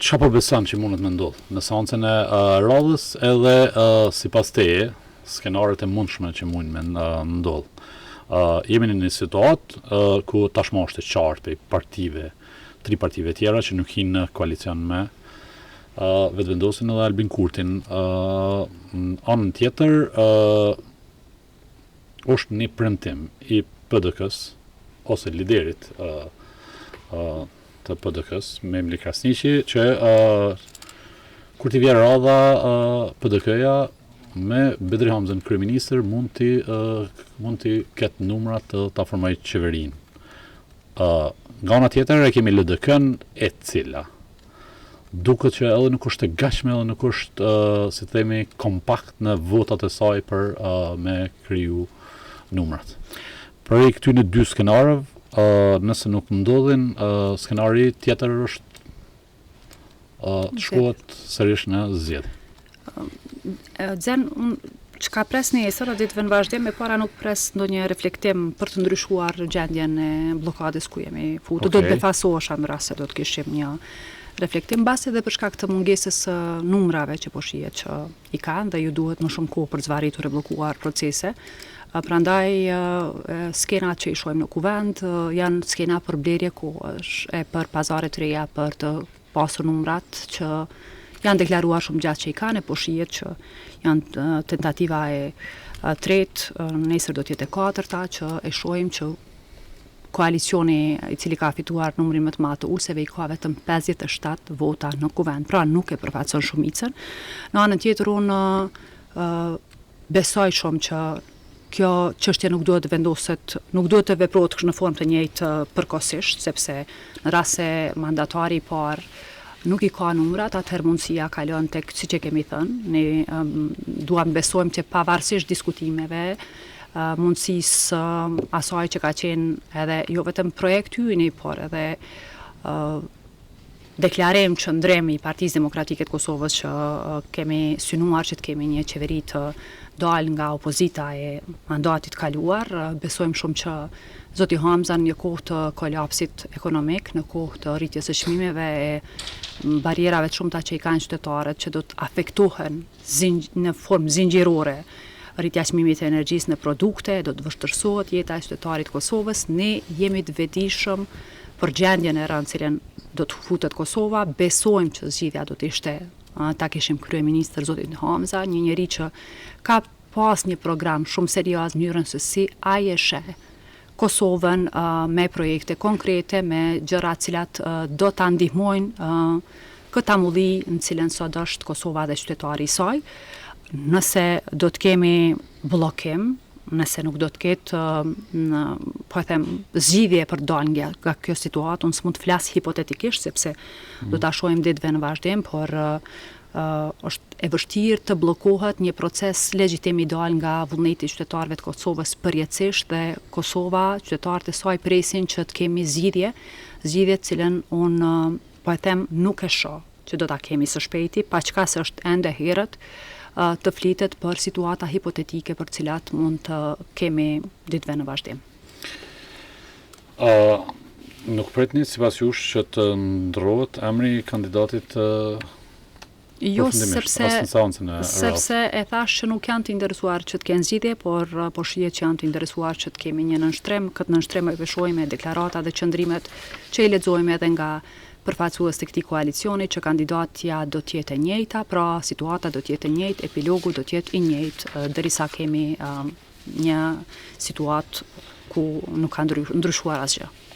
Çfarë po beson që mundet me ndodh në seancën e radhës edhe sipas teje, skenaret e mundshme që mund me ndodh. Jemi në një situatë ku tashmë është e qartë pe partive, tri partive tjera që nuk hinë në koalicion me vetëvendosin edhe Albin Kurtin. Anën tjetër është një premtim i PDK-s ose liderit të PDK-s me Emili Krasniqi që kur t'i vjen radha PDK-ja me Bedri Hamzën kryeministër mund t'i ketë numrat ta formojë qeverinë. Nga ana tjetër e kemi LDK-n e cila duket që edhe nuk është e gatshme edhe nuk është si themi kompakt në votat e saj për me kriju numrat. Për këtyre dy skenarëve, nëse nuk ndodhin, skenari tjetër është të shkohet sërish në zgjedhje. Çka pres nesër, a ditëve në vazhdim, e para nuk pres ndonjë reflektim për të ndryshuar gjendjen e bllokadës ku jemi futur. Do të befasohesha në rast se do të kishim një reflektim basi edhe për shkak të mungesës së numrave që po shihet që i kanë dhe ju duhet më shumë kohë për të zvarritur e bllokuar procese. Prandaj skenat që i shohim në kuvend janë skena për blerje kohësh e për pazare të reja për të pasur numrat që janë deklaruar shumë gjatë që i kanë, po shihet që janë tentativa e tretë, nesër do të jetë e katërta që e shohim që koalicioni i cili ka fituar numrin më të madh të ulseve i ka vetëm 57 vota në kuvend, pra nuk e përfaqëson shumicën. Në anën tjetër unë besoj shumë që kjo çështje nuk duhet të vendoset, nuk duhet të veprohet në formë të njëjtë përkohësisht, sepse në rast se mandatari i parë nuk i ka numrat, atëherë mundësia kalon tek siç e kemi thënë, ne duam besojmë që pavarësisht diskutimeve, mundësisë asaj që ka qenë edhe jo vetëm projekt hyjni, por edhe deklarim qëndrim i Partisë Demokratike të Kosovës që kemi synuar që të kemi një qeveri të dal nga opozita e mandatit kaluar. Besojmë shumë që Zoti Hamza në një kohë të kolapsit ekonomik, në kohë të rritjes së çmimeve e barierave të shumta që i kanë qytetarët që do të afektohen në formë zinxhirore rritja e çmimit të energjisë në produkte, do të vështirësohet jeta e qytetarit të Kosovës. Ne jemi të vetëdijshëm për gjendjen e rëndë cilën do të futet Kosova. Besojmë që zgjidhja do të ishte ta kishim kryeministër zotin Hamza, një njeri që ka pas një program shumë serioz në mënyrën se si ai e sheh Kosovën me projekte konkrete, me gjëra të cilat do ta ndihmojnë këtë amulli në cilën sot është Kosova dhe qytetari i saj. Nëse do të kemi bllokim, nëse nuk do të ketë po e them zgjidhje për dalë nga kjo situatë, unë s'mund të flas hipotetikisht sepse do ta shohim ditëve në vazhdim, por është e vështirë të bllokohet një proces legjitim i dal nga vullneti i qytetarëve të Kosovës përjetësisht dhe Kosova, qytetarët e saj presin që të kemi zgjidhje të cilën unë po e them nuk e shoh që do ta kemi së shpejti, paçka se është ende herët të flitet për situata hipotetike për cilat mund të kemi ditëve në vazhdim. Nuk pretni sipas jush që të ndrohet emri i kandidatit Jo, sepse e thash që nuk janë të interesuar që të kenë zgjidhje, por shihet që janë të interesuar që të kemi një nënshtrim. Këtë nënshtrim e shohim me deklarata dhe qëndrimet që i lexojmë edhe nga përfaqësues të këtij koalicioni që kandidatja do të jetë e njëjta, pra situata do të jetë e njëjtë, epilogu do të jetë i njëjtë derisa kemi një situatë ku nuk ka ndryshuar asgjë.